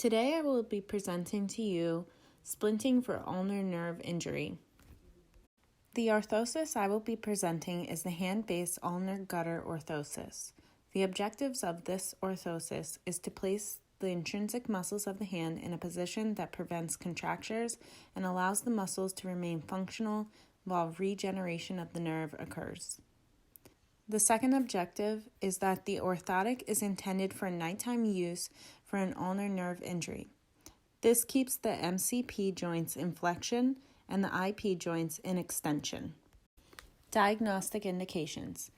Today I will be presenting to you splinting for ulnar nerve injury. The orthosis I will be presenting is the hand-based ulnar gutter orthosis. The objectives of this orthosis is to place the intrinsic muscles of the hand in a position that prevents contractures and allows the muscles to remain functional while regeneration of the nerve occurs. The second objective is that the orthotic is intended for nighttime use for an ulnar nerve injury. This keeps the MCP joints in flexion and the IP joints in extension. Diagnostic indications.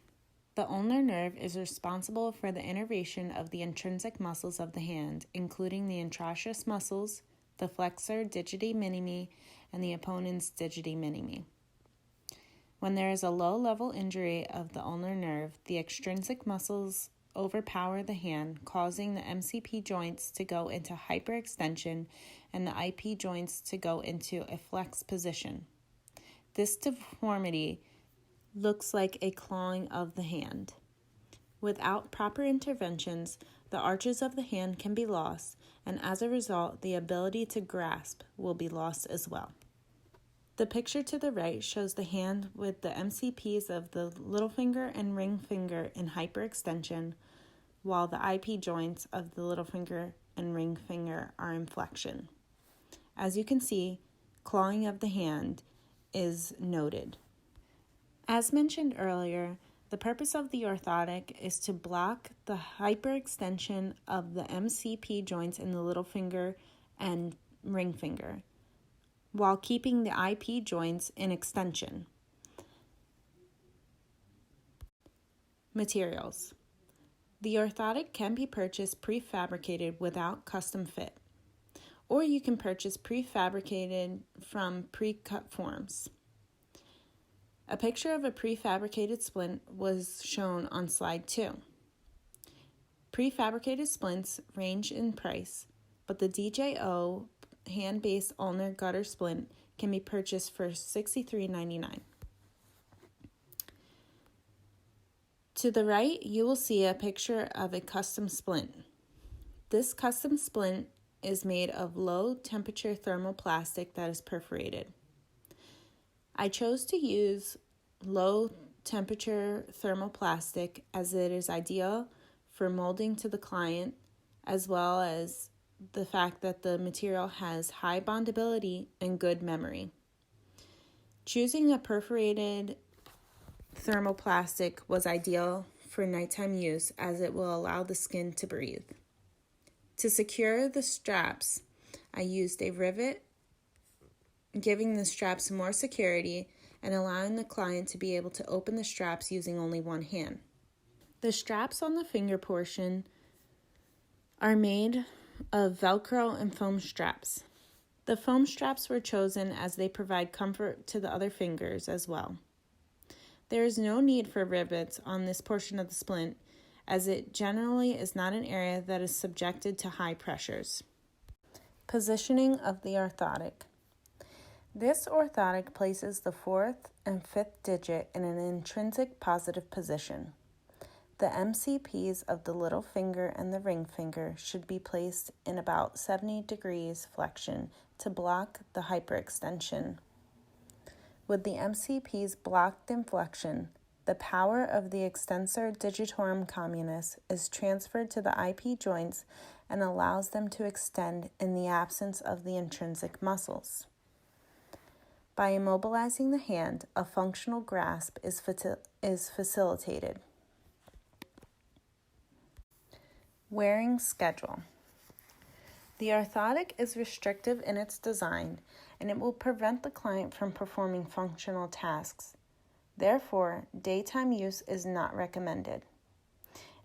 The ulnar nerve is responsible for the innervation of the intrinsic muscles of the hand, including the intraosseous muscles, the flexor digiti minimi, and the opponens digiti minimi. When there is a low-level injury of the ulnar nerve, the extrinsic muscles overpower the hand, causing the MCP joints to go into hyperextension and the IP joints to go into a flex position. This deformity looks like a clawing of the hand. Without proper interventions, the arches of the hand can be lost, and as a result, the ability to grasp will be lost as well. The picture to the right shows the hand with the MCPs of the little finger and ring finger in hyperextension, while the IP joints of the little finger and ring finger are in flexion. As you can see, clawing of the hand is noted. As mentioned earlier, the purpose of the orthotic is to block the hyperextension of the MCP joints in the little finger and ring finger, while keeping the IP joints in extension. Materials. The orthotic can be purchased prefabricated without custom fit, or you can purchase prefabricated from pre-cut forms. A picture of a prefabricated splint was shown on slide 2. Prefabricated splints range in price, but the DJO hand-based ulnar gutter splint can be purchased for $63.99. To the right, you will see a picture of a custom splint. This custom splint is made of low-temperature thermoplastic that is perforated. I chose to use low-temperature thermoplastic as it is ideal for molding to the client, as well as the fact that the material has high bondability and good memory. Choosing a perforated thermoplastic was ideal for nighttime use as it will allow the skin to breathe. To secure the straps, I used a rivet, giving the straps more security and allowing the client to be able to open the straps using only one hand. The straps on the finger portion are made of Velcro and foam straps. The foam straps were chosen as they provide comfort to the other fingers as well. There is no need for rivets on this portion of the splint, as it generally is not an area that is subjected to high pressures. Positioning of the orthotic. This orthotic places the 4th and 5th digit in an intrinsic positive position. The MCPs of the little finger and the ring finger should be placed in about 70 degrees flexion to block the hyperextension. With the MCPs blocked in flexion, the power of the extensor digitorum communis is transferred to the IP joints and allows them to extend in the absence of the intrinsic muscles. By immobilizing the hand, a functional grasp is facilitated. Wearing schedule. The orthotic is restrictive in its design, and it will prevent the client from performing functional tasks. Therefore, daytime use is not recommended.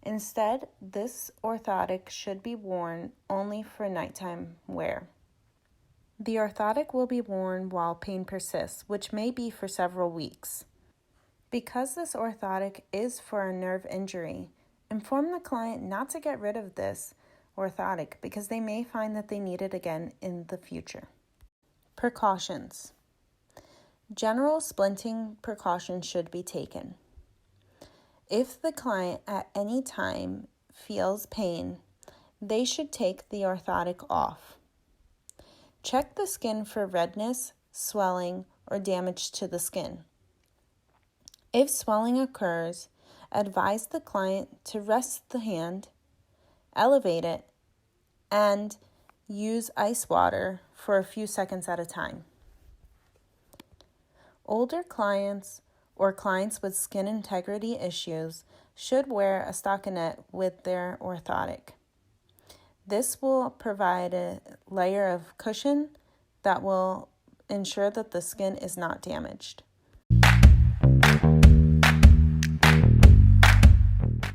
Instead, this orthotic should be worn only for nighttime wear. The orthotic will be worn while pain persists, which may be for several weeks. Because this orthotic is for a nerve injury, inform the client not to get rid of this orthotic because they may find that they need it again in the future. Precautions. General splinting precautions should be taken. If the client at any time feels pain, they should take the orthotic off. Check the skin for redness, swelling, or damage to the skin. If swelling occurs, advise the client to rest the hand, elevate it, and use ice water for a few seconds at a time. Older clients or clients with skin integrity issues should wear a stockinette with their orthotic. This will provide a layer of cushion that will ensure that the skin is not damaged.